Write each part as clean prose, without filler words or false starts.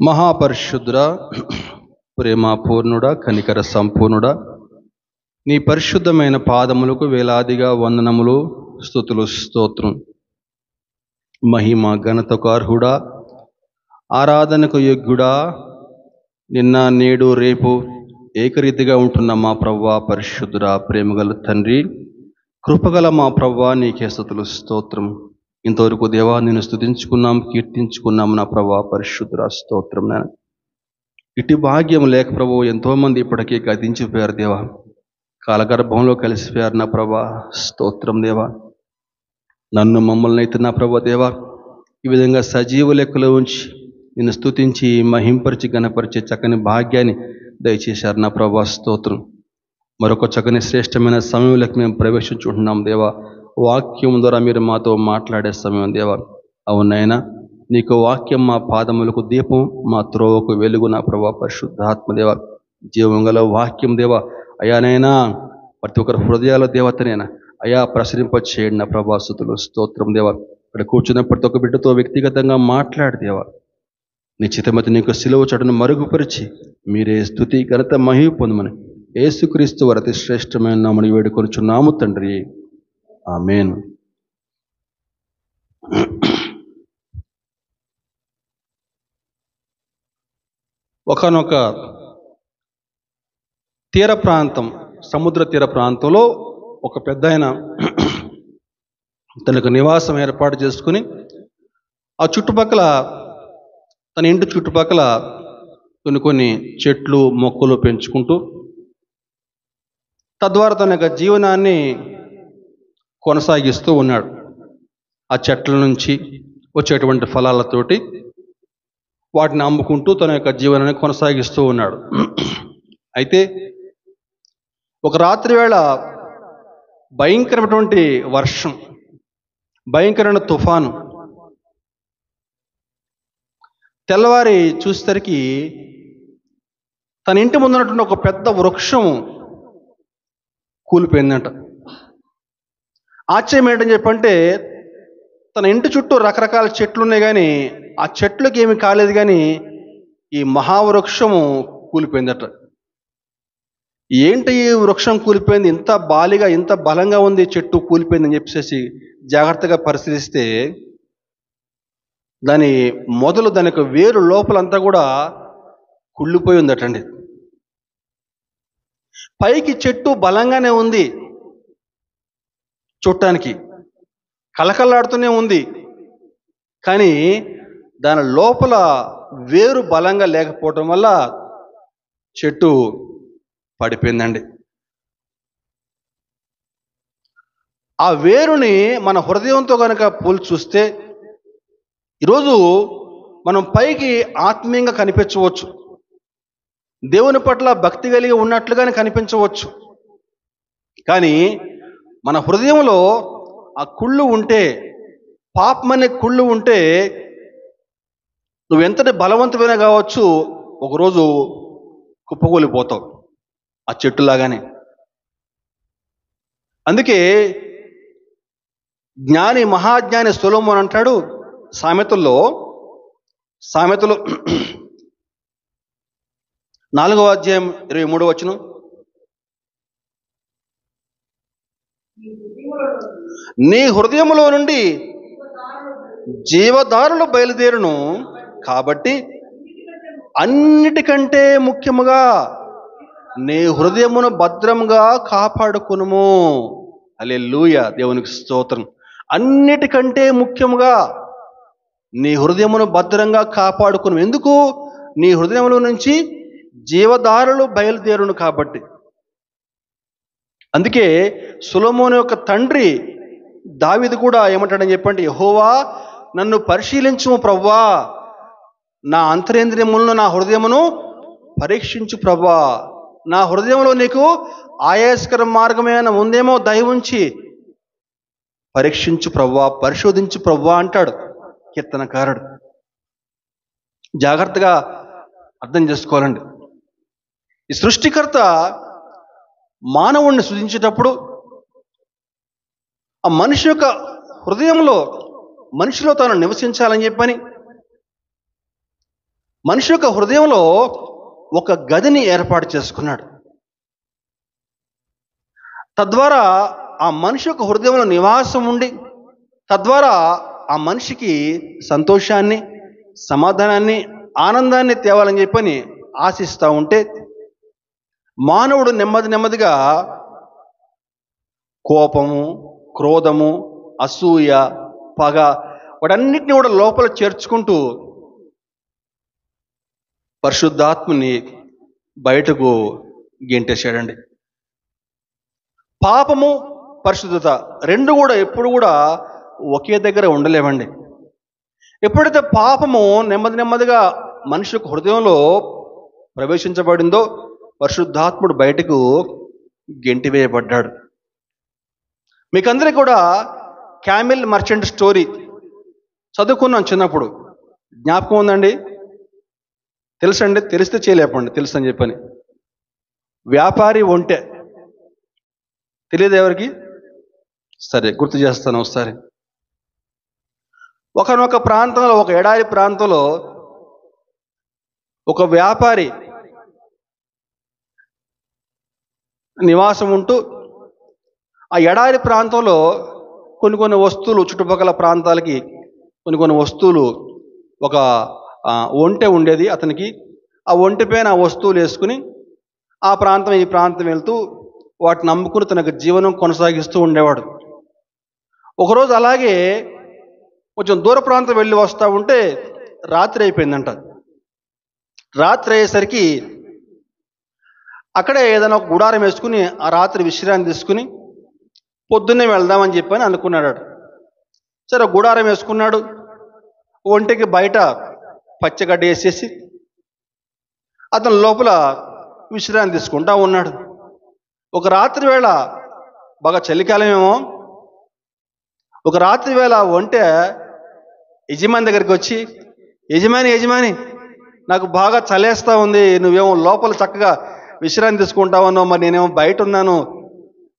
మహాపరిశుద్ధుడా, ప్రేమపూర్ణుడా, కనికర సంపూర్ణుడా, నీ పరిశుద్ధమైన పాదములకు వేలాదిగా వందనములు, స్తుతులు, స్తోత్రం. మహిమ ఘనతకు అర్హుడా, ఆరాధనకు యోగ్యుడా, నిన్న నేడు రేపు ఏకరీతిగా ఉంటున్న మా ప్రభువా, పరిశుద్ధుడా, ప్రేమగల తండ్రి, కృపగల మా ప్రభువా, నీకే స్తుతులు, స్తోత్రం. ఇంతవరకు దేవా నేను స్తుతించుకున్నాం, కీర్తించుకున్నాం నా ప్రభువా, పరిశుద్ధుడా, స్తోత్రం. నాయన ఇటు భాగ్యం లేక ప్రభు ఎంతోమంది ఇప్పటికీ గతించిపోయారు దేవా, కాలగర్భంలో కలిసిపోయారు నా ప్రభా, స్తోత్రం దేవా. నన్ను మమ్మల్ని అయితే నా ప్రభా దేవా ఈ విధంగా సజీవ లెక్కలో ఉంచి నిన్ను స్తుతించి మహింపరిచి గణపరిచే చక్కని భాగ్యాన్ని దయచేశారు నా ప్రభా, స్తోత్రం. మరొక చక్కని శ్రేష్టమైన సమయంలోకి మేము ప్రవేశించుకుంటున్నాం దేవా. వాక్యం ద్వారా మీరు మాతో మాట్లాడే సమయం దేవా. అవునైనా నీకు వాక్యం మా పాదములకు దీపం, మా త్రోవకు వెలుగు నా ప్రభా, పరిశుద్ధాత్మదేవ. జీవం గల వాక్యం దేవా అయానైనా ప్రతి ఒక్కరి హృదయాల దేవతనైనా అయా ప్రసరింప చేయండి నా ప్రభా, స్తుతులు, స్తోత్రం దేవా. ఇక్కడ కూర్చున్న ప్రతి ఒక్క బిడ్డతో వ్యక్తిగతంగా మాట్లాడు దేవా. నిశ్చితమతి నీకు సిలువ చటను మరుగుపరిచి మీరే స్తుతి ఘనత మహిమ పొందమని యేసుక్రీస్తు వారి అతి శ్రేష్టమైన నామమున వేడుకొనుచున్నాము తండ్రి, ఆమేన్. ఒకనొక తీర ప్రాంతం, సముద్ర తీర ప్రాంతంలో ఒక పెద్దాయన తనకు నివాసం ఏర్పాటు చేసుకుని ఆ చుట్టుపక్కల తన ఇంటి చుట్టుపక్కల కొన్ని చెట్లు మొక్కలు పెంచుకుంటూ తద్వారా తన యొక్క జీవనాన్ని కొనసాగిస్తూ ఉన్నాడు. ఆ చెట్ల నుంచి వచ్చేటువంటి ఫలాలతోటి వాటిని అమ్ముకుంటూ తన యొక్క జీవనాన్ని కొనసాగిస్తూ ఉన్నాడు. అయితే ఒక రాత్రి వేళ భయంకరమైనటువంటి వర్షం, భయంకరమైన తుఫాను. తెల్లవారి చూసేసరికి తన ఇంటి ముందున్నటువంటి ఒక పెద్ద వృక్షం కూలిపోయిందంట. ఆశ్చర్యం ఏంటని చెప్పంటే తన ఇంటి చుట్టూ రకరకాల చెట్లు ఉన్నాయి, కానీ ఆ చెట్లకి ఏమి కాలేదు, కానీ ఈ మహావృక్షము కూలిపోయిందట. ఏంటి ఈ వృక్షం కూలిపోయింది, ఇంత బాలిగా ఇంత బలంగా ఉంది చెట్టు కూలిపోయిందని చెప్పేసి జాగ్రత్తగా పరిశీలిస్తే దాని మొదలు, దాని యొక్క వేరు లోపలంతా కూడా కుళ్ళిపోయి ఉందటండి. పైకి చెట్టు బలంగానే ఉంది, చూడటానికి కలకల్లాడుతూనే ఉంది, కానీ దాని లోపల వేరు బలంగా లేకపోవటం వల్ల చెట్టు పడిపోయిందండి. ఆ వేరుని మన హృదయంతో కనుక పోల్చి చూస్తే ఈరోజు మనం పైకి ఆత్మీయంగా కనిపించవచ్చు, దేవుని పట్ల భక్తి కలిగి ఉన్నట్లుగానే కనిపించవచ్చు, కానీ మన హృదయంలో ఆ కుళ్ళు ఉంటే, పాపం అనే కుళ్ళు ఉంటే, నువ్వెంతటి బలవంతమైనా కావచ్చు, ఒకరోజు కుప్పకూలిపోతావు ఆ చెట్టులాగానే. అందుకే జ్ఞాని, మహాజ్ఞాని సొలొమోను అంటాడు సామెతలు 4:23 నీ హృదయములో నుండి జీవధారలు బయలుదేరును, కాబట్టి అన్నిటికంటే ముఖ్యముగా నీ హృదయమును భద్రంగా కాపాడుకునుము. హల్లెలూయా, దేవునికి స్తోత్రం. అన్నిటికంటే ముఖ్యముగా నీ హృదయమును భద్రంగా కాపాడుకును. ఎందుకు? నీ హృదయములో నుంచి జీవధారలు బయలుదేరును కాబట్టి. అందుకే సొలొమోను యొక్క తండ్రి దావీదు కూడా ఏమంటాడని చెప్పండి, యెహోవా నన్ను పరిశీలించుము ప్రభువా, నా అంతరేంద్రియములను, నా హృదయమును పరీక్షించు ప్రభువా, నా హృదయంలో నీకు ఆయాస్కర మార్గమైన ఉందేమో దయ ఉంచి పరీక్షించు ప్రభువా, పరిశోధించు ప్రభువా అంటాడు కీర్తనకారుడు. జాగ్రత్తగా అర్థం చేసుకోవాలండి. ఈ సృష్టికర్త మానవుణ్ణి సృజించేటప్పుడు ఆ మనిషి యొక్క హృదయంలో, మనిషిలో తాను నివసించాలని చెప్పని మనిషి యొక్క హృదయంలో ఒక గదిని ఏర్పాటు చేసుకున్నాడు. తద్వారా ఆ మనిషి యొక్క హృదయంలో నివాసం ఉండి తద్వారా ఆ మనిషికి సంతోషాన్ని, సమాధానాన్ని, ఆనందాన్ని తేవాలని చెప్పని ఆశిస్తూ ఉంటే మానవుడు నెమ్మదిగా కోపము, క్రోధము, అసూయ, పగ వాటన్నిటిని కూడా లోపల చేర్చుకుంటూ పరిశుద్ధాత్మని బయటకు గెంటేశాడండి. పాపము, పరిశుద్ధత రెండు కూడా ఎప్పుడు కూడా ఒకే దగ్గర ఉండలేవండి. ఎప్పుడైతే పాపము నెమ్మదిగా మనిషి యొక్క హృదయంలో ప్రవేశించబడిందో పరిశుద్ధాత్ముడు బయటకు గెంటివేయబడ్డాడు. మీకందరికీ కూడా క్యామిల్ మర్చెంట్ స్టోరీ చదువుకున్నాం చిన్నప్పుడు. జ్ఞాపకం ఉందండి? తెలుసండి? తెలిస్తే చేయలేపండి తెలుసు అని చెప్పని. వ్యాపారి ఒంటె తెలియదు ఎవరికి? సరే, గుర్తు చేస్తాను ఒకసారి. ఒకనొక ప్రాంతంలో, ఒక ఎడారి ప్రాంతంలో ఒక వ్యాపారి నివాసం ఉంటూ ఆ ఎడారి ప్రాంతంలో కొన్ని వస్తువులు, చుట్టుపక్కల ప్రాంతాలకి కొన్ని వస్తువులు, ఒక ఒంటె ఉండేది అతనికి. ఆ ఒంటె పైన ఆ వస్తువులు వేసుకుని ఆ ప్రాంతం ఈ ప్రాంతం వెళ్తూ వాటిని నమ్ముకుని తనకు జీవనం కొనసాగిస్తూ ఉండేవాడు. ఒకరోజు అలాగే కొంచెం దూర ప్రాంతం వెళ్ళి వస్తూ ఉంటే రాత్రి అయిపోయిందంట. రాత్రి అయ్యేసరికి అక్కడే ఏదైనా ఒక గుడారం వేసుకుని ఆ రాత్రి విశ్రాంతి తీసుకుని పొద్దున్నే వెళ్దామని చెప్పని అనుకున్నాడు. సరే, గుడారం వేసుకున్నాడు. ఒంటికి బయట పచ్చగడ్డ వేసేసి అతను లోపల విశ్రాంతి తీసుకుంటా ఉన్నాడు. ఒక రాత్రి వేళ, బాగా చలికాలమేమో, ఒక రాత్రి వేళ ఒంటె యజమాని దగ్గరికి వచ్చి, యజమాని నాకు బాగా చలేస్తూ ఉంది, నువ్వేమో లోపల చక్కగా విశ్రాంతి తీసుకుంటావన్నో, మరి నేనేమో బయట ఉన్నాను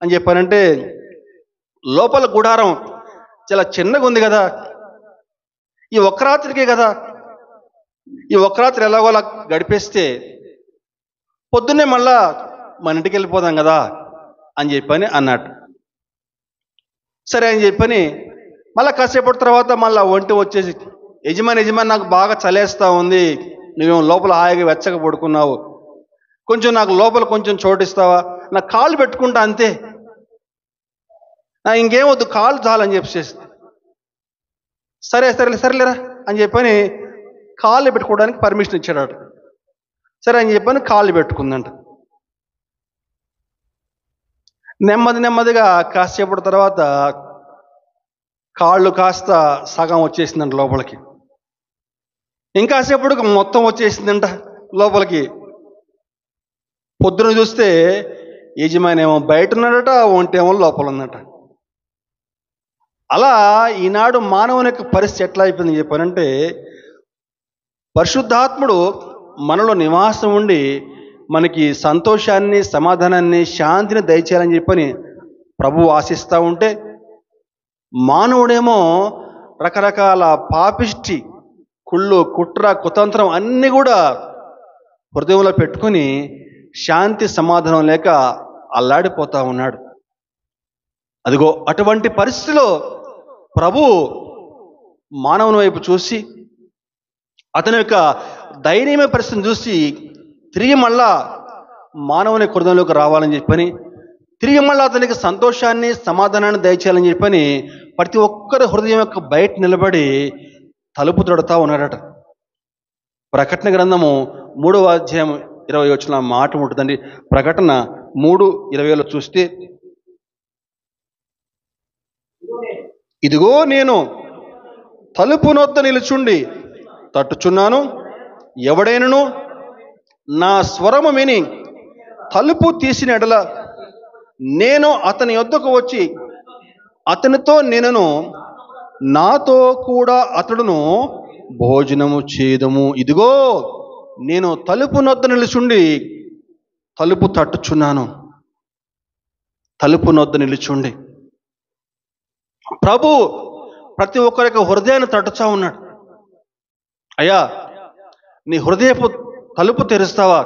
అని చెప్పానంటే, లోపల గుడారం చాలా చిన్నగా ఉంది కదా, ఈ ఒక్క రాత్రికే కదా, ఈ ఒక్క రాత్రి ఎలాగోలా గడిపేస్తే పొద్దున్నే మళ్ళా మన ఇంటికి వెళ్ళిపోదాం కదా అని చెప్పని అన్నట్టు. సరే అని చెప్పని మళ్ళీ కాసేపటి తర్వాత మళ్ళీ ఒంటి వచ్చేసి, యజమాని నాకు బాగా చలేస్తూ ఉంది, నువ్వేమో లోపల హాయిగా వెచ్చగా పడుకున్నావు, కొంచెం నాకు లోపల కొంచెం చోటిస్తావా, నాకు కాళ్ళు పెట్టుకుంటా అంతే, నాకు ఇంకేం వద్దు, కాళ్ళు చాలని చెప్పేసి. సరేలేరా అని చెప్పని కాళ్ళు పెట్టుకోవడానికి పర్మిషన్ ఇచ్చాడు. సరే అని చెప్పని కాళ్ళు పెట్టుకుందంట. నెమ్మదిగా కాసేపటి తర్వాత కాళ్ళు కాస్త సగం వచ్చేసిందంట లోపలికి. ఇంకాసేపటికి మొత్తం వచ్చేసిందంట లోపలికి. పొద్దున చూస్తే యజమాని ఏమో బయట ఉన్నాడట, ఒంటేమో లోపల ఉందట. అలా ఈనాడు మానవుని యొక్క పరిస్థితి ఎట్లా అయిపోయింది చెప్పానంటే, పరిశుద్ధాత్ముడు మనలో నివాసం ఉండి మనకి సంతోషాన్ని, సమాధానాన్ని, శాంతిని దయచేయాలని చెప్పని ప్రభువు ఆశిస్తూ ఉంటే, మానవుడేమో రకరకాల పాపిష్టి, కుళ్ళు, కుట్ర, కుతంత్రం అన్నీ కూడా హృదయంలో పెట్టుకుని శాంతి సమాధానం లేక అల్లాడిపోతూ ఉన్నాడు. అదిగో అటువంటి పరిస్థితిలో ప్రభు మానవుని వైపు చూసి అతని యొక్క దయనీయమైన పరిస్థితిని చూసి తిరిగి మళ్ళా మానవుని హృదయంలోకి రావాలని చెప్పని, తిరిగి మళ్ళీ అతనికి సంతోషాన్ని, సమాధానాన్ని దయచేయాలని చెప్పని ప్రతి ఒక్కరి హృదయం యొక్క బయట నిలబడి తలుపు తొడతా ఉన్నాడట. ప్రకటన గ్రంథము 3వ అధ్యాయం 20 వచ్చిన మాట ఉంటుందండి. ప్రకటన 3:20 చూస్తే, ఇదిగో నేను తలుపు నొద్ద నిలుచుండి తట్టుచున్నాను, ఎవడైనను నా స్వరము విని తలుపు తీసిన ఎడల నేను అతని యొద్దకు వచ్చి అతనితో నేనును, నాతో కూడా అతడును భోజనము చేదుము. ఇదిగో నేను తలుపు నొద్ద నిలుచుండి తలుపు తట్టుచున్నాను. తలుపు నొద్ద నిలుచుండి ప్రభు ప్రతి ఒక్కరి యొక్క హృదయాన్ని తట్టుచా ఉన్నాడు. అయ్యా, నీ హృదయపు తలుపు తెరుస్తావా,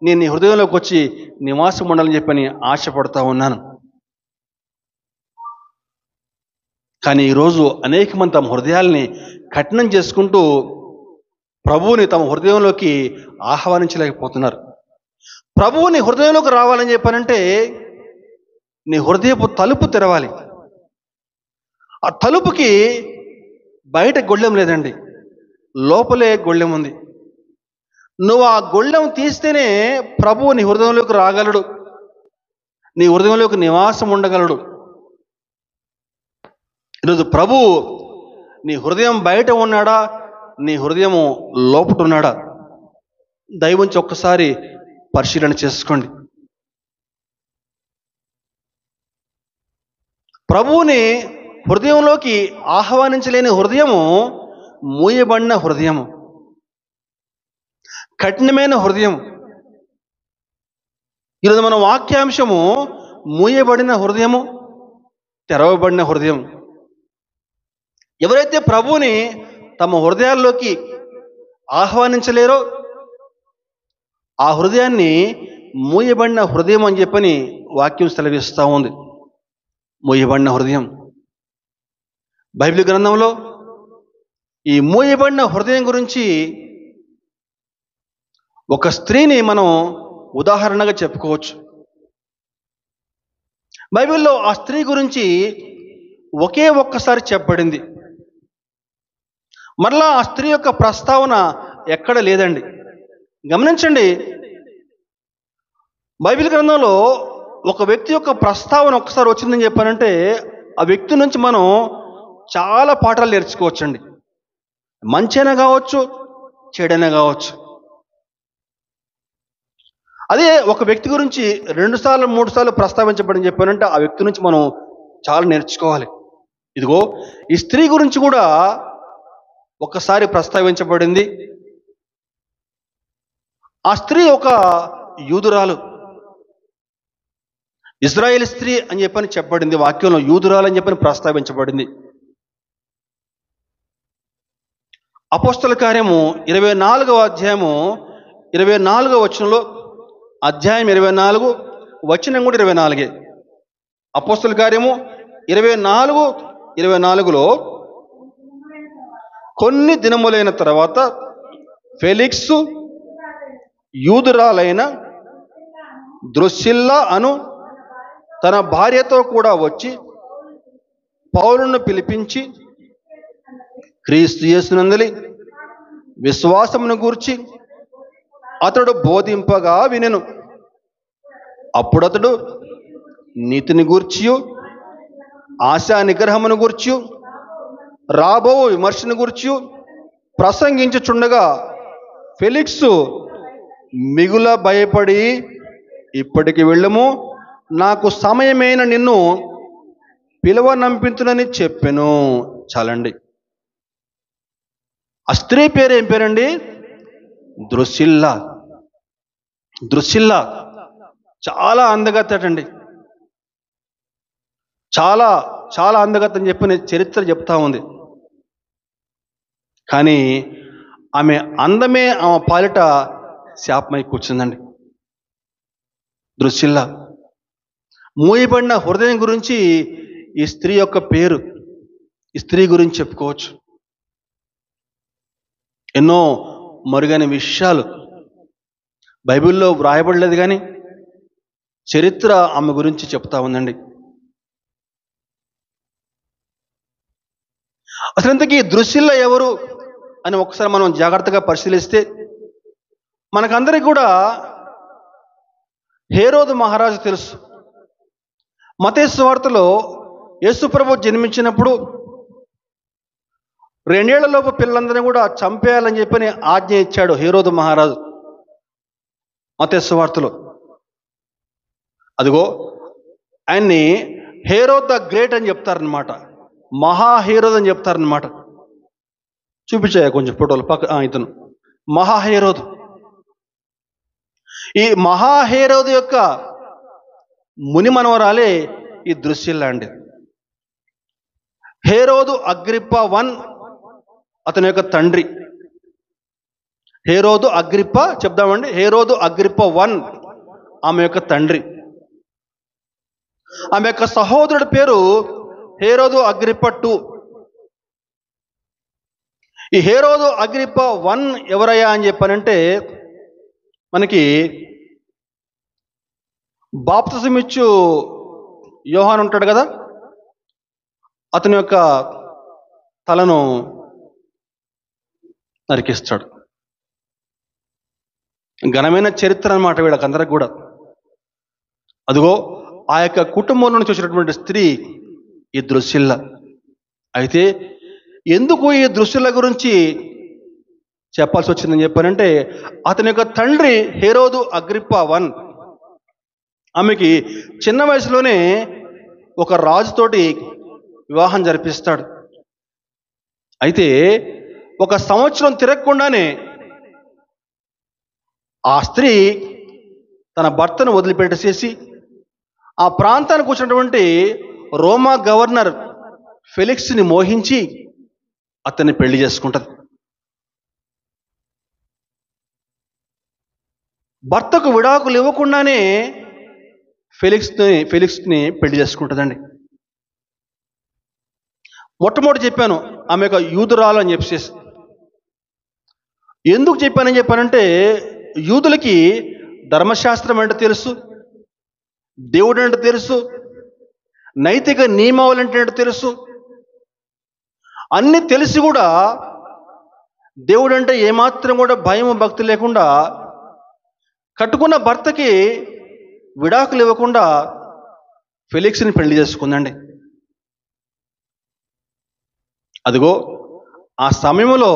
నేను నీ హృదయంలోకి వచ్చి నివాసం ఉండాలని చెప్పని ఆశపడతా ఉన్నాను. కానీ ఈరోజు అనేక మంది తమ హృదయాల్ని కఠినం చేసుకుంటూ ప్రభువుని తమ హృదయంలోకి ఆహ్వానించలేకపోతున్నారు. ప్రభువుని హృదయంలోకి రావాలని చెప్పానంటే నీ హృదయపు తలుపు తెరవాలి. ఆ తలుపుకి బయట గొళ్ళెం లేదండి, లోపలే గొళ్ళెం ఉంది. నువ్వు ఆ గొళ్ళెం తీస్తేనే ప్రభువు నీ హృదయంలోకి రాగలడు, నీ హృదయంలోకి నివాసం ఉండగలడు. ఈరోజు ప్రభువు నీ హృదయం బయట ఉన్నాడా, నీ హృదయము లోపట ఉన్నాడా? దైవంచి ఒక్కసారి పరిశీలన చేసుకోండి. ప్రభువుని హృదయంలోకి ఆహ్వానించలేని హృదయము మూయబడిన హృదయము, కఠినమైన హృదయం. ఈరోజు మన వాక్యాంశము మూయబడిన హృదయము, తెరవబడిన హృదయం. ఎవరైతే ప్రభువుని తమ హృదయాల్లోకి ఆహ్వానించలేరో ఆ హృదయాన్ని మూయబడిన హృదయం అని చెప్పని వాక్యం సెలవిస్తూ ఉంది. మూయబడిన హృదయం. బైబిల్ గ్రంథంలో ఈ మూయబడిన హృదయం గురించి ఒక స్త్రీని మనం ఉదాహరణగా చెప్పుకోవచ్చు. బైబిల్లో ఆ స్త్రీ గురించి ఒకే ఒక్కసారి చెప్పబడింది. మరలా ఆ స్త్రీ యొక్క ప్రస్తావన ఎక్కడ లేదండి. గమనించండి, బైబిల్ గ్రంథంలో ఒక వ్యక్తి యొక్క ప్రస్తావన ఒక్కసారి వచ్చిందని చెప్పానంటే ఆ వ్యక్తి నుంచి మనం చాలా పాఠాలు నేర్చుకోవచ్చండి. మంచైనా కావచ్చు, చెడైనా కావచ్చు. అదే ఒక వ్యక్తి గురించి 2 సార్లు 3 సార్లు ప్రస్తావించబడింది చెప్పానంటే ఆ వ్యక్తి నుంచి మనం చాలా నేర్చుకోవాలి. ఇదిగో ఈ స్త్రీ గురించి కూడా ఒకసారి ప్రస్తావించబడింది. ఆ స్త్రీ ఒక యూదురాలు, ఇజ్రాయేల్ స్త్రీ అని చెప్పని చెప్పబడింది వాక్యంలో. యూదురాలు అని చెప్పని ప్రస్తావించబడింది. అపోస్తల కార్యము 24వ అధ్యాయము 24వ వచనంలో, అధ్యాయం 24 వచనం కూడా 24. అపోస్తల కార్యము 24:24లో కొన్ని దినములైన తర్వాత ఫెలిక్స్ యూదురాలైన ద్రుసిల్లా అను తన భార్యతో కూడా వచ్చి పౌలును పిలిపించి క్రీస్తు యేసునందలి విశ్వాసమును గూర్చి అతడు బోధింపగా వినెను. అప్పుడు అతడు నీతిని గూర్చియు ఆశా నిగ్రహమును గూర్చియు రాబో విమర్శను గూర్చియు ప్రసంగించుచుండగా ఫెలిక్స్ మిగుల భయపడి, ఇప్పటికి వెళ్ళము, నాకు సమయమైన నిన్ను పిలవనంపించునని చెప్పెను. చాలండి. ఆ స్త్రీ పేరు ఏం పేరండి? ద్రుసిల్లా. ద్రుసిల్లా చాలా అందగత్తటండి. చాలా చాలా అందగత్త అని చెప్పిన చరిత్ర చెప్తా ఉంది. కానీ ఆమె అందమే ఆమె పాలిట శాపమై కూర్చుందండి. ద్రుసిల్లా. మూయబడిన హృదయం గురించి ఈ స్త్రీ యొక్క పేరు, ఈ స్త్రీ గురించి చెప్పుకోవచ్చు. ఎన్నో మరుగైన విషయాలు బైబిల్లో వ్రాయబడలేదు, కానీ చరిత్ర ఆమె గురించి చెప్తా ఉందండి. అసలు ఇంతకీ ద్రుసిల్లా ఎవరు అని ఒకసారి మనం జాగ్రత్తగా పరిశీలిస్తే మనకందరికి కూడా హేరోదు మహారాజు తెలుసు. మత్తయి సువార్తలో యేసుప్రభు జన్మించినప్పుడు 2 ఏళ్లలోపు పిల్లలందరినీ కూడా చంపేయాలని చెప్పని ఆజ్ఞ ఇచ్చాడు హేరోదు మహారాజు మత్తయి సువార్తలో. అదిగో ఆయన్ని హేరోద్ ద గ్రేట్ అని చెప్తారనమాట, మహా హేరోద్ అని చెప్తారనమాట. చూపించాయి కొంచెం ఫోటోలు పక్క. ఇతను మహా హేరోదు. ఈ మహా హేరోదు యొక్క ముని మనవరాలే ఈ ద్రుసిల్లా అండి. హేరోదు అగ్రిప్ప 1 అతని యొక్క తండ్రి. హేరోదు అగ్రిప్ప, చెప్దామండి, హేరోదు అగ్రిప్ప 1 ఆమె యొక్క తండ్రి. ఆమె యొక్క సహోదరుడి పేరు హేరోదు అగ్రిప్ప 2. ఈ హేరోదు అగ్రిప్ప 1 ఎవరయ్యా అని చెప్పానంటే, మనకి బాప్తిసమిచ్చు యోహాను ఉంటాడు కదా, అతని యొక్క తలను నరికిస్తాడు. ఘనమైన చరిత్ర అన్నమాట వీళ్ళకందరికి కూడా. అదిగో ఆ యొక్క కుటుంబంలో నుంచి వచ్చినటువంటి స్త్రీ ఈ దృశ్యల్ల. అయితే ఎందుకు ఈ దృశ్యల గురించి చెప్పాల్సి వచ్చిందని చెప్పానంటే, అతని యొక్క తండ్రి హేరోదు అగ్రిప్ప 1 ఆమెకి చిన్న వయసులోనే ఒక రాజుతోటి వివాహం జరిపిస్తాడు. అయితే 1 సంవత్సరం తిరగకుండానే ఆ స్త్రీ తన భర్తను వదిలిపెట్టేసేసి ఆ ప్రాంతానికి వచ్చినటువంటి రోమా గవర్నర్ ఫెలిక్స్ని మోహించి అతన్ని పెళ్లి చేసుకుంటుంది. భర్తకు విడాకులు ఇవ్వకుండానే ఫెలిక్స్ని పెళ్లి చేసుకుంటుందండి. మొట్టమొదటి చెప్పాను ఆమె యొక్క యూదురాలు అని చెప్పేసి. ఎందుకు చెప్పానంటే, యూదులకి ధర్మశాస్త్రం అంటే తెలుసు, దేవుడు అంటే తెలుసు, నైతిక నియమావళి అంటే తెలుసు. అన్నీ తెలిసి కూడా దేవుడు అంటే ఏమాత్రం కూడా భయం భక్తి లేకుండా కట్టుకున్న భర్తకి విడాకులు ఇవ్వకుండా ఫెలిక్స్ని పెళ్లి చేసుకుందండి. అదిగో ఆ సమయంలో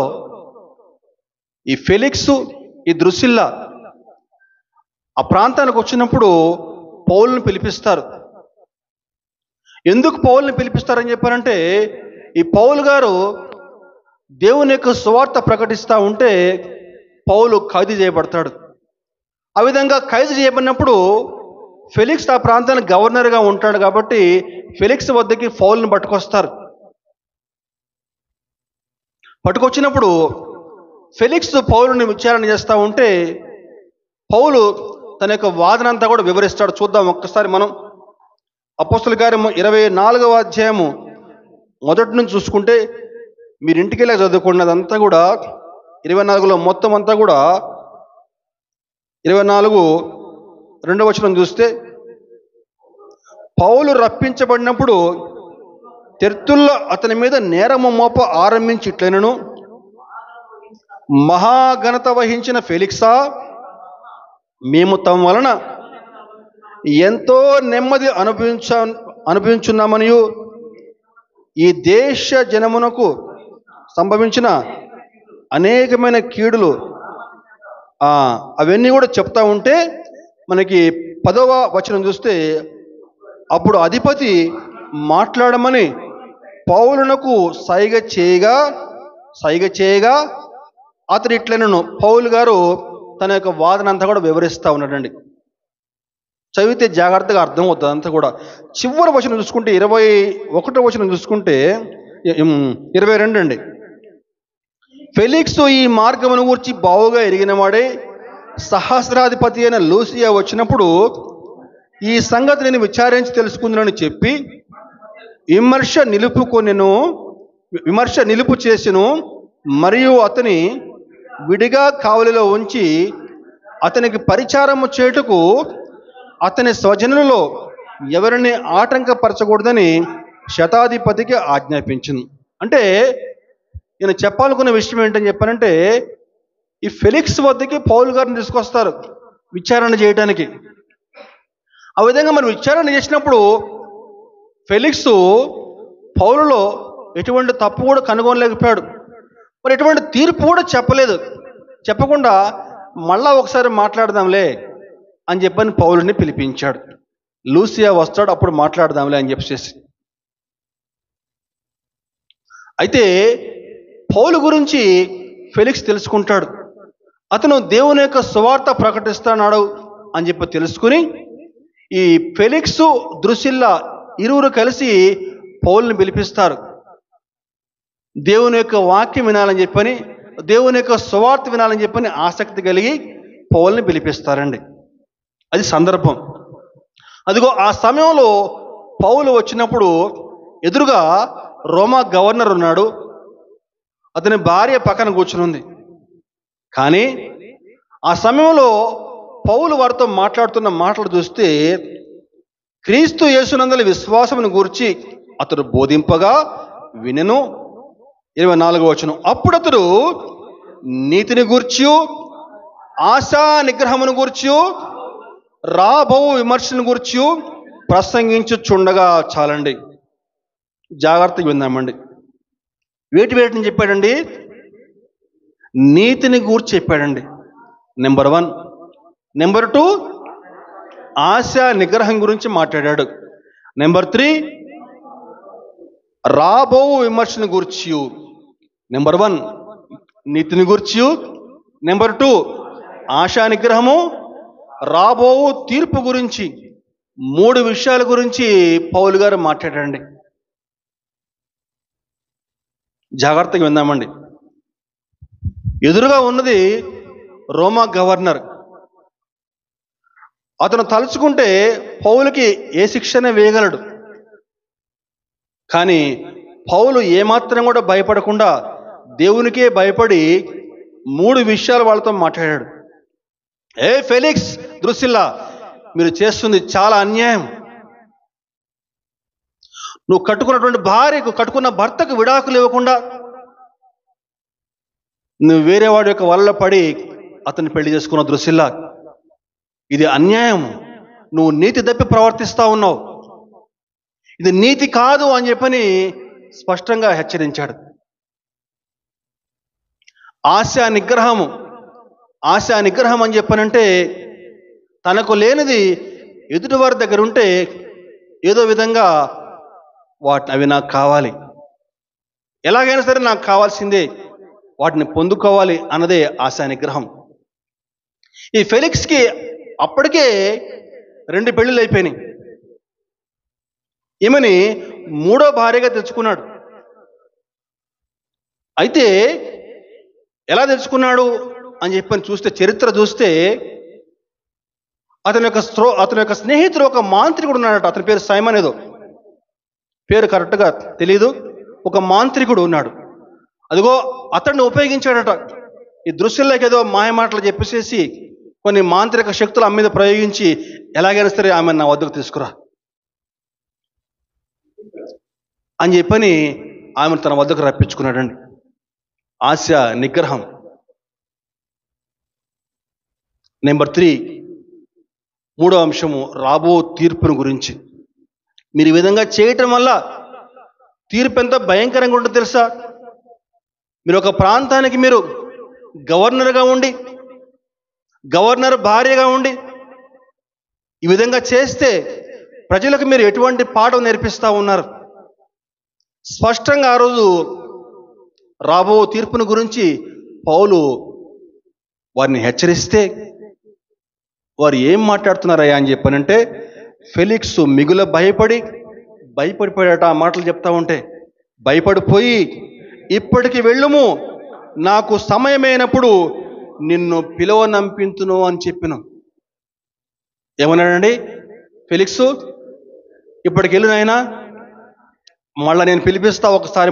ఈ ఫెలిక్స్, ఈ ద్రుసిల్లా ఆ ప్రాంతానికి వచ్చినప్పుడు పౌలుని పిలిపిస్తారు. ఎందుకు పౌలుని పిలిపిస్తారని చెప్పారంటే, ఈ పౌలు గారు దేవుని యొక్క సువార్త ప్రకటిస్తూ ఉంటే పౌలు ఖైదు చేయబడతాడు. ఆ విధంగా ఖైదు చేయబడినప్పుడు ఫెలిక్స్ ఆ ప్రాంతానికి గవర్నర్గా ఉంటాడు కాబట్టి ఫెలిక్స్ వద్దకి పౌలుని పట్టుకొస్తారు. పట్టుకొచ్చినప్పుడు ఫెలిక్స్ పౌలుని విచారణ చేస్తూ ఉంటే పౌలు తన యొక్క వాదన అంతా కూడా వివరిస్తాడు. చూద్దాం ఒక్కసారి మనం అపోస్తలుల కార్యం 24వ అధ్యాయము మొదటి నుంచి చూసుకుంటే, మీరు ఇంటికి వెళ్ళి చదువుకున్నదంతా కూడా 24లో మొత్తం అంతా కూడా 24 2వ వచనం చూస్తే, పౌలు రప్పించబడినప్పుడు తెర్తుల్లో అతని మీద నేరము మోప ఆరంభించి ఇట్లనెను, మహాఘనత వహించిన ఫెలిక్సా, మేము తమ వలన ఎంతో నెమ్మది అనుభవించున్నామనియు ఈ దేశ జనమునకు సంభవించిన అనేకమైన కీడులు అవన్నీ కూడా చెప్తా ఉంటే, మనకి 10వ వచనం చూస్తే, అప్పుడు అధిపతి మాట్లాడమని పౌలునకు సైగ చేయగా అతడు ఇట్లనెను. పౌలు గారు తన యొక్క వాదన అంతా కూడా వివరిస్తూ ఉన్నాడండి. చదివితే జాగ్రత్తగా అర్థం అవుతుంది అంతా కూడా. చివరి వచనం చూసుకుంటే 21వ వచనం చూసుకుంటే 22 అండి. ఫెలిక్స్ ఈ మార్గమును గూర్చి బావుగా ఎరిగినవాడే సహస్రాధిపతి అయిన లూసియా వచ్చినప్పుడు ఈ సంగతి నేను విచారించి తెలుసుకుందునని చెప్పి విమర్శ నిలుపు చేసెను. మరియు అతని విడిగా కావలిలో ఉంచి అతనికి పరిచారము చేయుటకు అతని స్వజనులలో ఎవరిని ఆటంకపరచకూడదని శతాధిపతికి ఆజ్ఞాపించింది. అంటే నేను చెప్పాలనుకున్న విషయం ఏంటని చెప్పానంటే, ఈ ఫెలిక్స్ వద్దకి పౌలు గారిని తీసుకొస్తారు విచారణ చేయడానికి. ఆ విధంగా మనం విచారణ చేసినప్పుడు ఫెలిక్స్ పౌలులో ఎటువంటి తప్పు కూడా కనుగొనలేకపోయాడు. మరి ఎటువంటి తీర్పు కూడా చెప్పకుండా మళ్ళా ఒకసారి మాట్లాడదాంలే అని చెప్పని పౌలుని పిలిపించాడు. లూసియా వస్తాడు, అప్పుడు మాట్లాడదాంలే అని చెప్పేసి. అయితే పౌలు గురించి ఫెలిక్స్ తెలుసుకుంటాడు. అతను దేవుని యొక్క సువార్త ప్రకటిస్తున్నాడు అని చెప్పి తెలుసుకుని ఈ ఫెలిక్స్, ద్రుసిల్లా ఇరువురు కలిసి పౌలుని పిలిపిస్తారు. దేవుని యొక్క వాక్యం వినాలని చెప్పని దేవుని యొక్క సువార్త వినాలని చెప్పని ఆసక్తి కలిగి పౌలుని పిలిపిస్తారండి. అది సందర్భం. అదిగో ఆ సమయంలో పౌలు వచ్చినప్పుడు ఎదురుగా రోమా గవర్నర్ ఉన్నాడు. అతని భార్య పక్కన కూర్చుని ఉంది. కానీ ఆ సమయంలో పౌలు వారితో మాట్లాడుతున్న మాటలు చూస్తే క్రీస్తు యేసునందలి విశ్వాసమును గూర్చి అతడు బోధింపగా వినెను. 24వ వచనం, అప్పుడు అతడు నీతిని గూర్చియు ఆశా నిగ్రహమును గూర్చియు రాబో విమర్శను గూర్చియు ప్రసంగించుచుండగా. చాలండి, జాగ్రత్తగా విందామండి. వేటిని చెప్పాడండి? నీతిని గూర్చి చెప్పాడండి, నెంబర్ 1. నెంబర్ 2 ఆశా నిగ్రహం గురించి మాట్లాడాడు. నెంబర్ 3 రాబో విమర్శను గూర్చియు. నెంబర్ 1 నీతిని గూర్చియు, నెంబర్ 2 ఆశా నిగ్రహము, రాబో తీర్పు గురించి 3 విషయాల గురించి పౌలు గారు మాట్లాడండి. జాగ్రత్తగా విందామండి. ఎదురుగా ఉన్నది రోమా గవర్నర్. అతను తలుచుకుంటే పౌలుకి ఏ శిక్షనే వేయగలడు. కానీ పౌలు ఏమాత్రం కూడా భయపడకుండా దేవునికే భయపడి 3 విషయాలు వాళ్ళతో మాట్లాడాడు. ఏ ఫెలిక్స్, ద్రుసిల్లా, మీరు చేస్తుంది చాలా అన్యాయం. నువ్వు కట్టుకున్నటువంటి భార్యకు, కట్టుకున్న భర్తకు విడాకులు ఇవ్వకుండా నువ్వు వేరే వాడి యొక్క వల్ల పడి అతన్ని పెళ్లి చేసుకున్న ద్రుసిల్లా, ఇది అన్యాయం. నువ్వు నీతి తప్పి ప్రవర్తిస్తా ఉన్నావు. ఇది నీతి కాదు అని చెప్పని స్పష్టంగా హెచ్చరించాడు. ఆశా నిగ్రహం అని చెప్పనంటే తనకు లేనిది ఎదుటివారి దగ్గర ఉంటే ఏదో విధంగా అవి నాకు కావాలి, ఎలాగైనా సరే నాకు కావాల్సిందే, వాటిని పొందుకోవాలి అన్నదే ఆశా నిగ్రహం. ఈ ఫెలిక్స్కి అప్పటికే 2 పెళ్ళిళ్ళు అయిపోయినాయి. ఈమెని 3వ భార్యగా తెచ్చుకున్నాడు. అయితే ఎలా తెచ్చుకున్నాడు అని చెప్పని చూస్తే, చరిత్ర చూస్తే అతని యొక్క స్నేహితుడు ఒక మాంత్రికుడు ఉన్నాడట. అతని పేరు సైమన్, ఏదో పేరు కరెక్ట్గా తెలీదు. ఒక మాంత్రికుడు ఉన్నాడు. అదిగో అతన్ని ఉపయోగించాడట. ఈ దృశ్యంలోకి ఏదో మాయమాటలు చెప్పేసేసి కొన్ని మాంత్రిక శక్తులు ఆమె మీద ప్రయోగించి ఎలాగైనా సరే ఆమె నా వద్దకు తీసుకురా అని చెప్పని ఆమెను తన వద్దకు రప్పించుకున్నాడండి. ఆశ నిగ్రహం. నెంబర్ 3 3వ అంశము రాబో తీర్పును గురించి. మీరు ఈ విధంగా చేయటం వల్ల తీర్పు ఎంత భయంకరంగా ఉంటుందో తెలుసా? మీరు ఒక ప్రాంతానికి మీరు గవర్నర్గా ఉండి, గవర్నర్ భార్యగా ఉండి ఈ విధంగా చేస్తే ప్రజలకు మీరు ఎటువంటి పాఠం నేర్పిస్తూ ఉన్నారు? స్పష్టంగా ఆ రోజు రాబో తీర్పును గురించి పౌలు వారిని హెచ్చరిస్తే వారు ఏం మాట్లాడుతున్నారయ్యా అని చెప్పనంటే, ఫెలిక్స్ మిగుల భయపడిపోయాట. ఆ మాటలు చెప్తా ఉంటే భయపడిపోయి, ఇప్పటికి వెళ్ళుము, నాకు సమయమైనప్పుడు నిన్ను పిలవనంపింతును అని చెప్పిన. ఏమన్నాడండి ఫెలిక్స్? ఇప్పటికి వెళ్ళు నాయనా, మళ్ళా నేను పిలిపిస్తా, ఒకసారి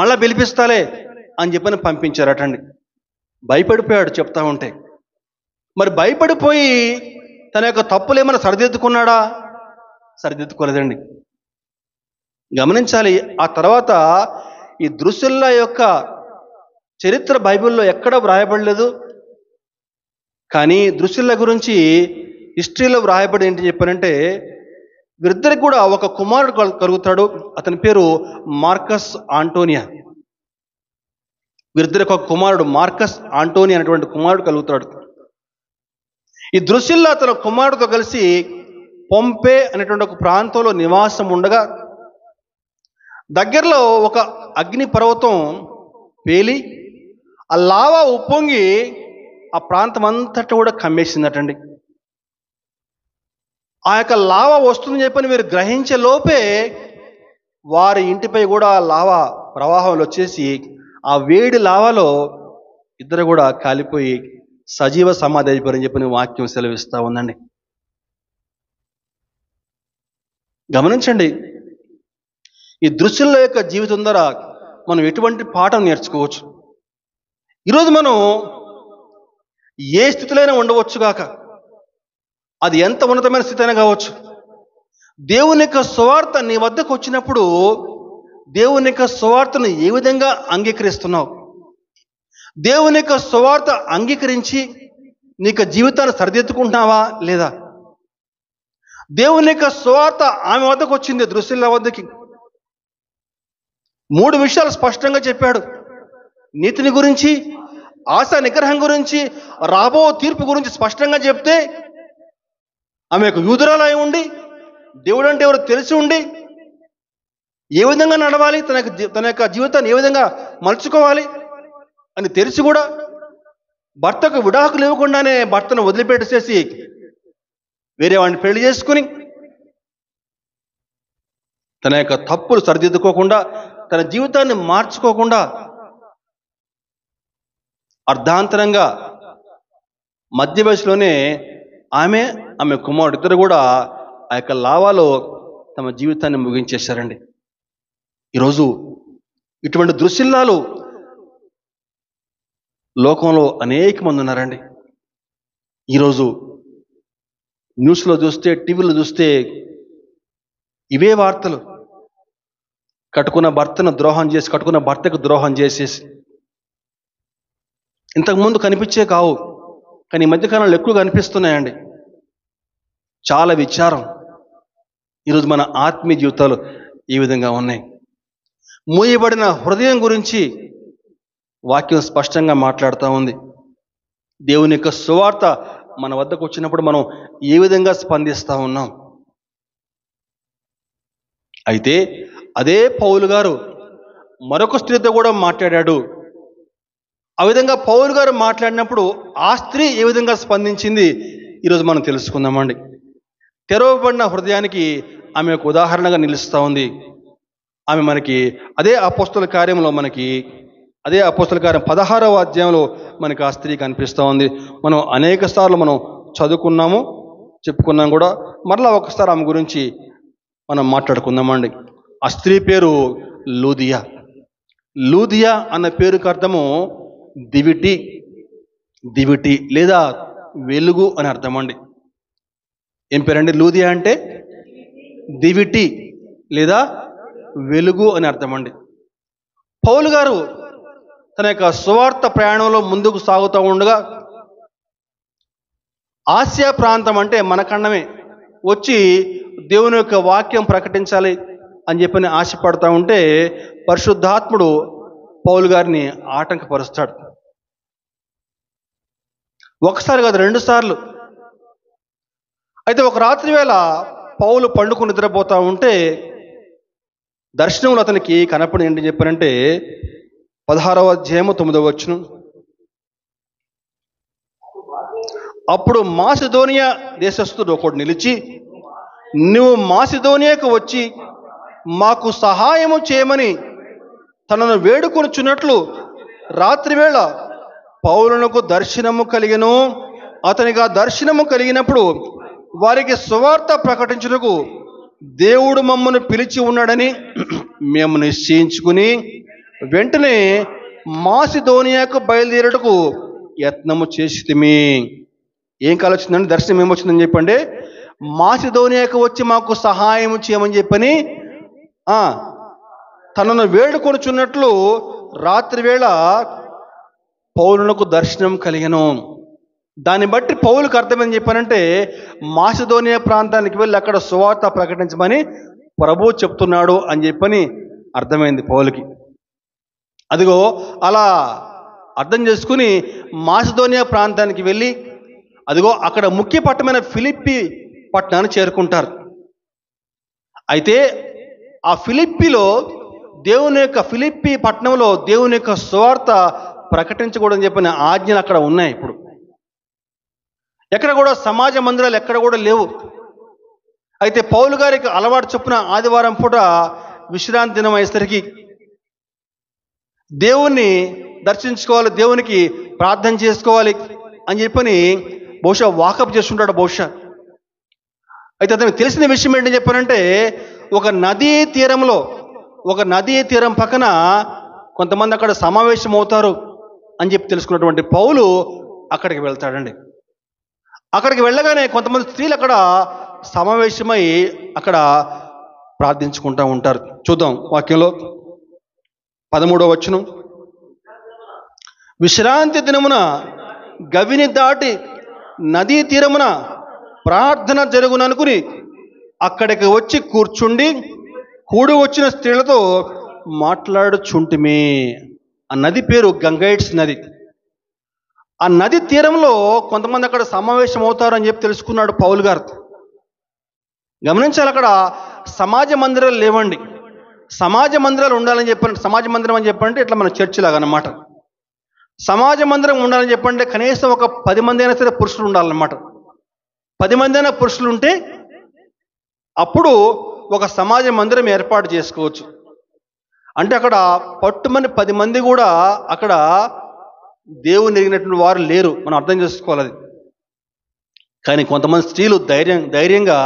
మళ్ళా పిలిపిస్తాలే అని చెప్పని పంపించారటండి. భయపడిపోయాడు చెప్తా ఉంటే. మరి భయపడిపోయి తన యొక్క తప్పులు ఏమైనా సరిదిద్దుకున్నాడా? సరిదిద్దుకోలేదండి. గమనించాలి. ఆ తర్వాత ఈ ద్రుసిల్లా యొక్క చరిత్ర బైబిల్లో ఎక్కడ వ్రాయబడలేదు. కానీ ద్రుసిల్లా గురించి హిస్టరీలో వ్రాయబడి ఏంటి చెప్పారంటే, వీరిద్దరికి కూడా ఒక కుమారుడు కలుగుతాడు. అతని పేరు మార్కస్ ఆంటోనియా. వీరిద్దరికి ఒక కుమారుడు మార్కస్ ఆంటోనియా అనేటువంటి కుమారుడు కలుగుతాడు. ఈ ద్రుసిల్లా తన కుమారుడితో కలిసి పొంపే అనేటువంటి ఒక ప్రాంతంలో నివాసం ఉండగా, దగ్గరలో ఒక అగ్ని పర్వతం పేలి ఆ లావా ఉప్పొంగి ఆ ప్రాంతం అంతటా కూడా కమ్మేసిందటండి. ఆ యొక్క లావా వస్తుందని చెప్పని వీరు గ్రహించే లోపే వారి ఇంటిపై కూడా లావా ప్రవాహంలో వచ్చేసి ఆ వేడి లావాలో ఇద్దరు కూడా కాలిపోయి సజీవ సమాధి అయిపోయారని చెప్పి వాక్యం సెలవిస్తూ ఉందండి. గమనించండి, ఈ దృశ్యుల యొక్క జీవితం ద్వారా మనం ఎటువంటి పాఠం నేర్చుకోవచ్చు. ఈరోజు మనం ఏ స్థితిలో ఉండవచ్చు గాక, అది ఎంత ఉన్నతమైన స్థితి అయినా కావచ్చు, దేవుని యొక్క సువార్త నీ వద్దకు వచ్చినప్పుడు దేవుని యొక్క సువార్తను ఏ విధంగా అంగీకరిస్తున్నావు? దేవుని యొక్క సువార్త అంగీకరించి నీకు జీవితాన్ని సరిదిద్దుకుంటున్నావా లేదా? దేవుని యొక్క సువార్త ఆమె వద్దకు వచ్చింది, దృశ్యుల వద్దకి. 3 విషయాలు స్పష్టంగా చెప్పాడు. నీతిని గురించి, ఆశ నిగ్రహం గురించి, రాబో తీర్పు గురించి స్పష్టంగా చెప్తే ఆమె యొక్క యూదురాలై ఉండి దేవుడు అంటే ఎవరు తెలిసి ఉండి ఏ విధంగా నడవాలి, తన యొక్క జీవితాన్ని ఏ విధంగా మలుచుకోవాలి అని తెలిసి కూడా భర్తకు విడాకులు ఇవ్వకుండానే భర్తను వదిలిపెట్టేసేసి వేరే వాడిని పెళ్లి చేసుకుని తన యొక్క తప్పులు సరిదిద్దుకోకుండా, తన జీవితాన్ని మార్చుకోకుండా అర్ధాంతరంగా మధ్య వయసులోనే ఆమె కుమారుడు ఇద్దరు కూడా ఆ యొక్క లావాలో తమ జీవితాన్ని ముగించేశారండి. ఈరోజు ఇటువంటి దృశ్యాలు లోకంలో అనేక మంది ఉన్నారండి. ఈరోజు న్యూస్లో చూస్తే, టీవీలో చూస్తే ఇవే వార్తలు. కట్టుకున్న భర్తకు ద్రోహం చేసేసి ఇంతకుముందు కనిపించే కావు, కానీ ఈ మధ్యకాలంలో ఎక్కువ కనిపిస్తున్నాయండి. చాలా విచారం. ఈరోజు మన ఆత్మీయ జీవితాలు ఈ విధంగా ఉన్నాయి. మూయబడిన హృదయం గురించి వాక్యం స్పష్టంగా మాట్లాడుతూ ఉంది. దేవుని యొక్క సువార్త మన వద్దకు వచ్చినప్పుడు మనం ఏ విధంగా స్పందిస్తూ ఉన్నాం? అయితే అదే పౌలు గారు మరొక స్త్రీతో కూడా మాట్లాడాడు. ఆ విధంగా పౌలు గారు మాట్లాడినప్పుడు ఆ స్త్రీ ఏ విధంగా స్పందించింది ఈరోజు మనం తెలుసుకుందామండి. తెరవబడిన హృదయానికి ఆమె ఒక ఉదాహరణగా నిలుస్తూ ఉంది. ఆమె మనకి అదే అపోస్తల కార్యం 16వ అధ్యాయంలో మనకి ఆ స్త్రీ కనిపిస్తూ ఉంది. మనం అనేక సార్లు మనం చదువుకున్నాము, చెప్పుకున్నాం కూడా. మరలా ఒకసారి ఆమె గురించి మనం మాట్లాడుకుందామండి. ఆ స్త్రీ పేరు లూదియా. లూదియా అన్న పేరుకి అర్థము దివిటి లేదా వెలుగు అని అర్థమండి. ఏం పేరండి? లూదియా అంటే దివిటి లేదా వెలుగు అని అర్థమండి. పౌలు గారు తన యొక్క సువార్త ప్రయాణంలో ముందుకు సాగుతూ ఉండగా ఆసియా ప్రాంతం అంటే మన ఖండమే వచ్చి దేవుని యొక్క వాక్యం ప్రకటించాలి అని చెప్పని ఆశపడతా ఉంటే పరిశుద్ధాత్ముడు పౌలు గారిని ఆటంకపరుస్తాడు. ఒకసారి కాదు, 2 సార్లు. అయితే ఒక రాత్రి వేళ పౌలు పండుకుని నిద్రపోతా ఉంటే దర్శనంలో అతనికి కనపడి ఏంటి చెప్పారంటే 16వ అధ్యాయము 9వ వచనం. అప్పుడు మాసిదోనియా దేశస్థుడు ఒకడు నిలిచి, నువ్వు మాసిదోనియాకు వచ్చి మాకు సహాయము చేయమని తనను వేడుకొనుచున్నట్లు రాత్రివేళ పౌలునకు దర్శనము కలిగెను. అతనికి ఆ దర్శనము కలిగినప్పుడు వారికి సువార్త ప్రకటించుటకు దేవుడు మమ్మను పిలిచి ఉన్నాడని మేము నిశ్చయించుకుని వెంటనే మాసిదోనియాకు బయలుదేరుటకు యత్నము చేసితిమి. ఏం కాలొచ్చిందండి? దర్శనం ఏమొచ్చిందని చెప్పండి. మాసిదోనియాకు వచ్చి మాకు సహాయం చేయమని చెప్పని తనను వేడుకొనుచున్నట్లు రాత్రివేళ పౌలునకు దర్శనం కలిగెను. దాన్ని బట్టి పౌలుకు అర్థమని చెప్పానంటే మాసిదోనియా ప్రాంతానికి వెళ్ళి అక్కడ సువార్త ప్రకటించమని ప్రభువు చెప్తున్నాడు అని చెప్పని అర్థమైంది పౌలుకి. అదిగో అలా అర్థం చేసుకుని మాసిదోనియా ప్రాంతానికి వెళ్ళి అదిగో అక్కడ ముఖ్య పట్టణమైన ఫిలిప్పి పట్టణాన్ని చేరుకుంటారు. అయితే ఆ ఫిలిప్పి పట్టణంలో దేవుని యొక్క సువార్త ప్రకటించకూడదని చెప్పిన ఆజ్ఞలు అక్కడ ఉన్నాయి. ఇప్పుడు ఎక్కడ కూడా సమాజ మందిరాలు ఎక్కడ కూడా లేవు. అయితే పౌలు గారికి అలవాటు చొప్పున ఆదివారం పూట విశ్రాంతి దినం అయ్యేసరికి దేవుణ్ణి దర్శించుకోవాలి, దేవునికి ప్రార్థన చేసుకోవాలి అని చెప్పని బహుశా వాకప్ చేస్తుంటాడు బహుశా. అయితే అతనికి తెలిసిన విషయం ఏంటని చెప్పానంటే, ఒక నదీ తీరం పక్కన కొంతమంది అక్కడ సమావేశం అవుతారు అని చెప్పి తెలుసుకున్నటువంటి పౌలు అక్కడికి వెళ్తాడండి. అక్కడికి వెళ్ళగానే కొంతమంది స్త్రీలు అక్కడ సమావేశమై అక్కడ ప్రార్థించుకుంటూ ఉంటారు. చూద్దాం వాక్యంలో 13వ వచనం. విశ్రాంతి దినమున గవిని దాటి నదీ తీరమున ప్రార్థన జరుగుననుకుని అక్కడికి వచ్చి కూర్చుండి కూడి వచ్చిన స్త్రీలతో మాట్లాడుచుంటిమే. ఆ నది పేరు గంగైట్స్ నది. ఆ నది తీరంలో కొంతమంది అక్కడ సమావేశం అవుతారని చెప్పి తెలుసుకున్నాడు పౌలు గారు. గమనించాలి, అక్కడ సమాజ మందిరాలు లేవండి. సమాజ మందిరాలు ఉండాలని చెప్పండి. సమాజ మందిరం అని చెప్పంటే ఇట్లా మన చర్చి లాగా అన్నమాట. సమాజ మందిరం ఉండాలని చెప్పంటే కనీసం ఒక 10 మంది అయినా సరే పురుషులు ఉండాలన్నమాట. 10 మంది అయినా పురుషులు ఉంటే అప్పుడు ఒక సమాజ మందిరం ఏర్పాటు చేసుకోవచ్చు. అంటే అక్కడ పట్టుమని 10 మంది కూడా అక్కడ దేవుని ఎరిగినటువంటి వారు లేరు, మనం అర్థం చేసుకోవాలి అది. కానీ కొంతమంది స్త్రీలు ధైర్యంగా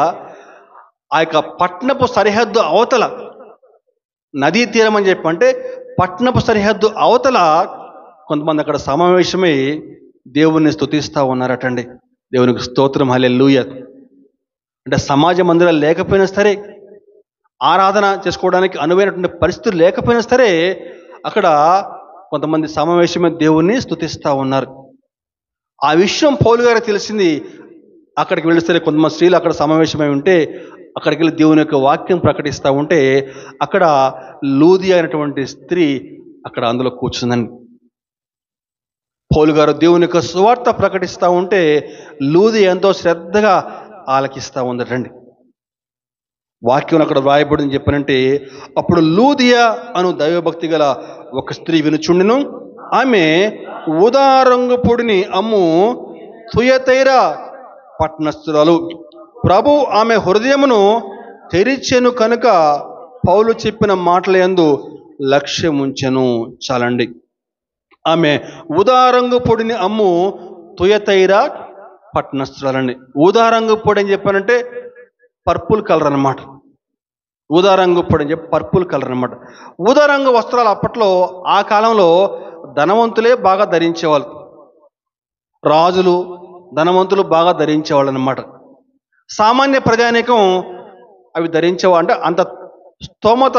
ఆ యొక్క పట్టణపు సరిహద్దు అవతల, నదీ తీరం అని చెప్పి అంటే పట్టణపు సరిహద్దు అవతల కొంతమంది అక్కడ సమావేశమై దేవుణ్ణి స్తుతిస్తూ ఉన్నారటండి. దేవునికి స్తోత్రం, హల్లెలూయా. అంటే సమాజ మందిరాలు లేకపోయినా సరే, ఆరాధన చేసుకోవడానికి అనువైనటువంటి పరిస్థితులు లేకపోయినా సరే, అక్కడ కొంతమంది సమావేశమై దేవుణ్ణి స్తుతిస్తూ ఉన్నారు. ఆ విషయం పౌలు గారికి తెలిసింది. అక్కడికి వెళ్ళి సరే కొంతమంది స్త్రీలు అక్కడ సమావేశమై ఉంటే అక్కడికి వెళ్ళి దేవుని యొక్క వాక్యం ప్రకటిస్తూ ఉంటే అక్కడ లూదియా అయినటువంటి స్త్రీ అక్కడ అందులో కూర్చుందండి. పౌలు గారు దేవుని యొక్క సువార్త ప్రకటిస్తూ ఉంటే లూదియా ఎంతో శ్రద్ధగా ఆలకిస్తూ ఉందటండి. వాక్యం అక్కడ వ్రాయబడింది చెప్పనంటే, అప్పుడు లూదియా అను దైవభక్తి గల ఒక స్త్రీ వినుచుండెను. ఆమె ఊదారంగు పొడిని అమ్ము తుయతైరా పట్టణస్థురాలు. ప్రభు ఆమె హృదయమును తెరిచెను కనుక పౌలు చెప్పిన మాటల యందు లక్ష్యముంచెను. చాలండి. ఆమె ఊదారంగు పొడిని అమ్ము తుయతైరా పట్టణస్థురాలండి. ఊదారంగు పొడి అని చెప్పానంటే పర్పుల్ కలర్ అనమాట. ఊదారంగు పొడి అని చెప్పి పర్పుల్ కలర్ అనమాట. ఊదారంగు వస్త్రాలు అప్పట్లో ఆ కాలంలో ధనవంతులే బాగా ధరించేవాళ్ళు. రాజులు, ధనవంతులు బాగా ధరించేవాళ్ళు అనమాట. సామాన్య ప్రజానీకం అవి ధరించేవాళ్ళు, అంటే అంత స్తోమత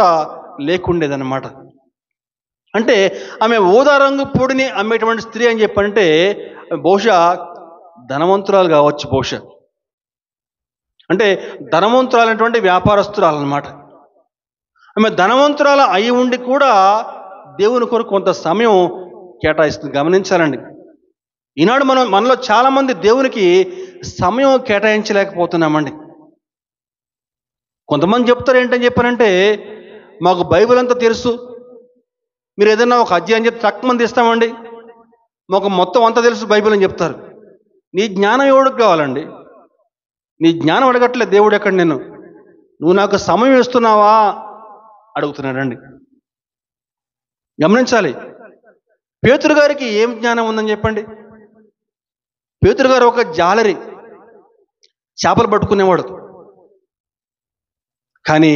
లేకుండేదన్నమాట. అంటే ఆమె ఊదారంగు పొడిని అమ్మేటువంటి స్త్రీ అని చెప్పంటే బహుశా ధనవంతురాలు కావచ్చు. బహుశా అంటే ధనవంతురాలైనటువంటి వ్యాపారస్తురాలు అన్నమాట. ఆమె ధనవంతురాలు అయి ఉండి కూడా దేవుని కొరకు కొంత సమయం కేటాయిస్తుంది. గమనించాలండి, ఈనాడు మనలో చాలామంది దేవునికి సమయం కేటాయించలేకపోతున్నామండి. కొంతమంది చెప్తారు ఏంటని చెప్పారంటే, మాకు బైబిల్ అంతా తెలుసు, మీరు ఏదైనా ఒక అధ్యాయం చెప్తే తక్కువ ఇస్తామండి, మాకు మొత్తం అంతా తెలుసు బైబిల్ అని చెప్తారు. నీ జ్ఞానం ఎవడికి కావాలండి? నీ జ్ఞానం అడగట్లే దేవుడు. ఎక్కడ నేను, నువ్వు నాకు సమయం ఇస్తున్నావా అడుగుతున్నాడండి. గమనించాలి, పేతురు గారికి ఏం జ్ఞానం ఉందని చెప్పండి. పేతురు గారు ఒక జాలరి, చేపలు పట్టుకునేవాడు. కానీ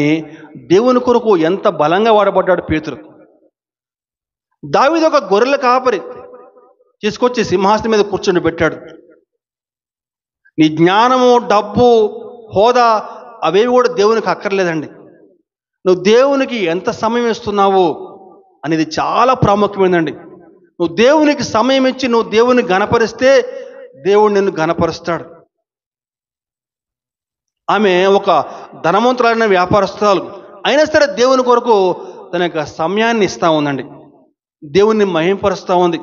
దేవుని కొరకు ఎంత బలంగా వాడబడ్డాడు పేతురు. దావీదు ఒక గొర్రెల కాపరి తీసుకొచ్చి సింహాసనం మీద కూర్చొని పెట్టాడు. నీ జ్ఞానము, డబ్బు, హోదా అవేవి కూడా దేవునికి అక్కర్లేదండి. నువ్వు దేవునికి ఎంత సమయం ఇస్తున్నావు అనేది చాలా ప్రాముఖ్యమైనదండి. నువ్వు దేవునికి సమయం ఇచ్చి నువ్వు దేవుని గణపరిస్తే దేవుడు నిన్ను గణపరుస్తాడు. ఆమె ఒక ధనవంతులైన వ్యాపారస్తురాలు అయినా సరే దేవుని కొరకు తన యొక్క సమయాన్ని ఇస్తూ ఉందండి. దేవుణ్ణి మహింపరుస్తూ ఉంది.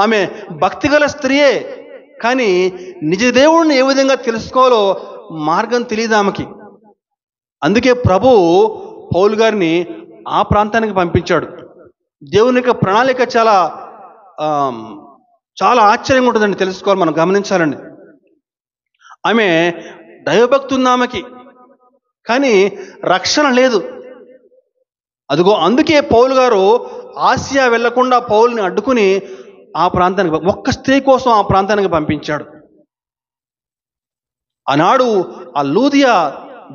ఆమె భక్తిగల స్త్రీయే, కానీ నిజ దేవుణ్ణి ఏ విధంగా తెలుసుకోవాలో మార్గం తెలియదు ఆమెకి. అందుకే ప్రభు పౌలు గారిని ఆ ప్రాంతానికి పంపించాడు. దేవుని యొక్క ప్రణాళిక చాలా చాలా ఆశ్చర్యంగా ఉంటుందండి, తెలుసుకోవాలి, మనం గమనించాలండి. ఆమె దైవభక్తి ఉంది ఆమెకి, కానీ రక్షణ లేదు. అదిగో అందుకే పౌలు గారు ఆసియా వెళ్లకుండా పౌలుని అడ్డుకుని ఆ ప్రాంతానికి ఒక్క స్త్రీ కోసం ఆ ప్రాంతానికి పంపించాడు. ఆనాడు ఆ లూదియా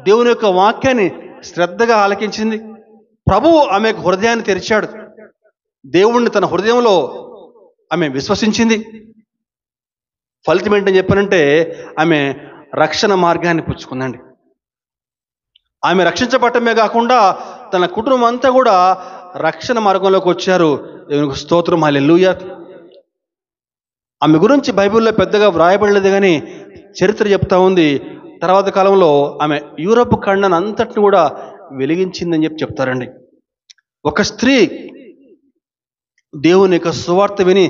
దేవుని యొక్క వాక్యాన్ని శ్రద్ధగా ఆలకించింది. ప్రభువు ఆమెకు హృదయాన్ని తెరిచాడు. దేవుణ్ణి తన హృదయంలో ఆమె విశ్వసించింది. ఫలితం ఏంటని చెప్పానంటే ఆమె రక్షణ మార్గాన్ని పుచ్చుకుందండి. ఆమె రక్షించబడటమే కాకుండా తన కుటుంబం అంతా కూడా రక్షణ మార్గంలోకి వచ్చారు. దేవునికి స్తోత్రం, హల్లెలూయా. ఆమె గురించి బైబిల్లో పెద్దగా వ్రాయబడలేదు, కానీ చరిత్ర చెప్తా ఉంది. తర్వాత కాలంలో ఆమె యూరప్ ఖండాన్ని అంతటిని కూడా వెలిగించిందని చెప్తారండి. ఒక స్త్రీ దేవుని యొక్క సువార్త విని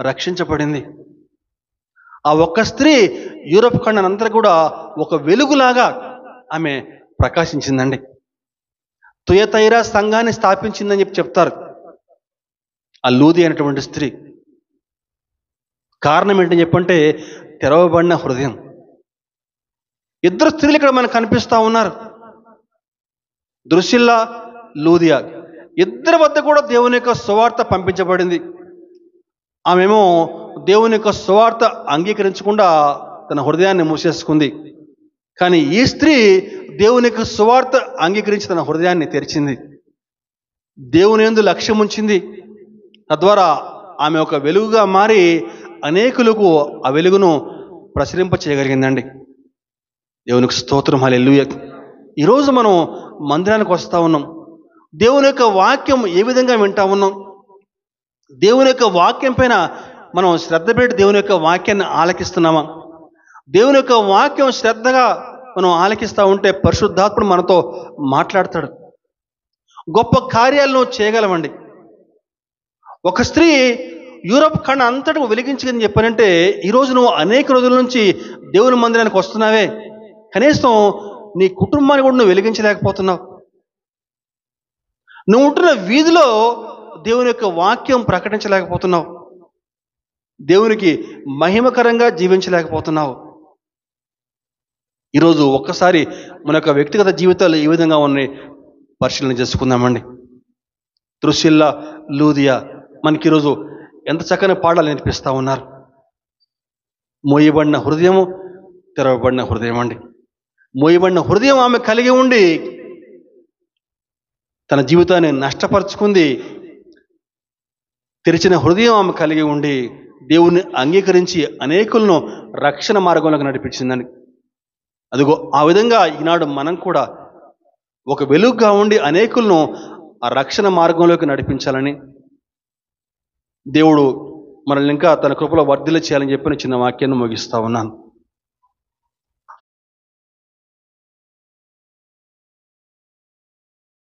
రక్షించబడింది. ఆ ఒక్క స్త్రీ యూరప్ ఖండాన్ని అంతా కూడా ఒక వెలుగులాగా ఆమె ప్రకాశించిందండి. తుయతైరా సంఘాన్ని స్థాపించిందని చెప్తారు ఆ లూది అనేటువంటి స్త్రీ. కారణం ఏంటని చెప్పంటే తెరవబడిన హృదయం. ఇద్దరు స్త్రీలు ఇక్కడ మనకు కనిపిస్తూ ఉన్నారు, ద్రుసిల్లా, లూదియా. ఇద్దరి వద్ద కూడా దేవుని యొక్క సువార్త పంపించబడింది. ఆమెమో దేవుని యొక్క సువార్త అంగీకరించకుండా తన హృదయాన్ని మూసేసుకుంది. కానీ ఈ స్త్రీ దేవుని యొక్క సువార్త అంగీకరించి తన హృదయాన్ని తెరిచింది. దేవుని యందు లక్ష్యం ఉంచింది. తద్వారా ఆమె ఒక వెలుగుగా మారి అనేకులకు ఆ వెలుగును ప్రసరింప చేయగలిగిందండి. దేవునికి స్తోత్రం, హల్లెలూయా. ఈరోజు మనం మందిరానికి వస్తూ ఉన్నాం. దేవుని యొక్క వాక్యం ఏ విధంగా వింటా ఉన్నాం? దేవుని యొక్క వాక్యం పైన మనం శ్రద్ధ పెట్టి దేవుని యొక్క వాక్యాన్ని ఆలకిస్తున్నామా? దేవుని యొక్క వాక్యం శ్రద్ధగా మనం ఆలకిస్తూ ఉంటే పరిశుద్ధాత్ముడు మనతో మాట్లాడతాడు. గొప్ప కార్యాలను చేయగలమండి. ఒక స్త్రీ యూరప్ ఖండ అంతటా వెలిగించని చెప్పానంటే ఈరోజు నువ్వు అనేక రోజుల నుంచి దేవుని మందిరానికి వస్తున్నావే, కనీసం నీ కుటుంబాన్ని కూడా నువ్వు వెలిగించలేకపోతున్నావు. నువ్వు ఉంటున్న వీధిలో దేవుని యొక్క వాక్యం ప్రకటించలేకపోతున్నావు. దేవునికి మహిమకరంగా జీవించలేకపోతున్నావు. ఈరోజు ఒక్కసారి మన యొక్క వ్యక్తిగత జీవితాలు ఏ విధంగా ఉన్నాయి పరిశీలన చేసుకుందామండి. ద్రుసిల్లా, లూదియా మనకి ఈరోజు ఎంత చక్కని పాఠాలు నేర్పిస్తూ ఉన్నారు. మోయబడిన హృదయము, తెరవబడిన హృదయం అండి. మోయబడిన హృదయం ఆమె కలిగి ఉండి తన జీవితాన్ని నష్టపరుచుకుంది. తెరిచిన హృదయం ఆమె కలిగి ఉండి దేవుణ్ణి అంగీకరించి అనేకులను రక్షణ మార్గంలోకి నడిపించిందని. అదిగో ఆ విధంగా ఈనాడు మనం కూడా ఒక వెలుగుగా ఉండి అనేకులను ఆ రక్షణ మార్గంలోకి నడిపించాలని దేవుడు మనల్ని ఇంకా తన కృపలో వర్ధిల్ల చేయాలని చెప్పిన చిన్న వాక్యాన్ని ముగిస్తా ఉన్నాను.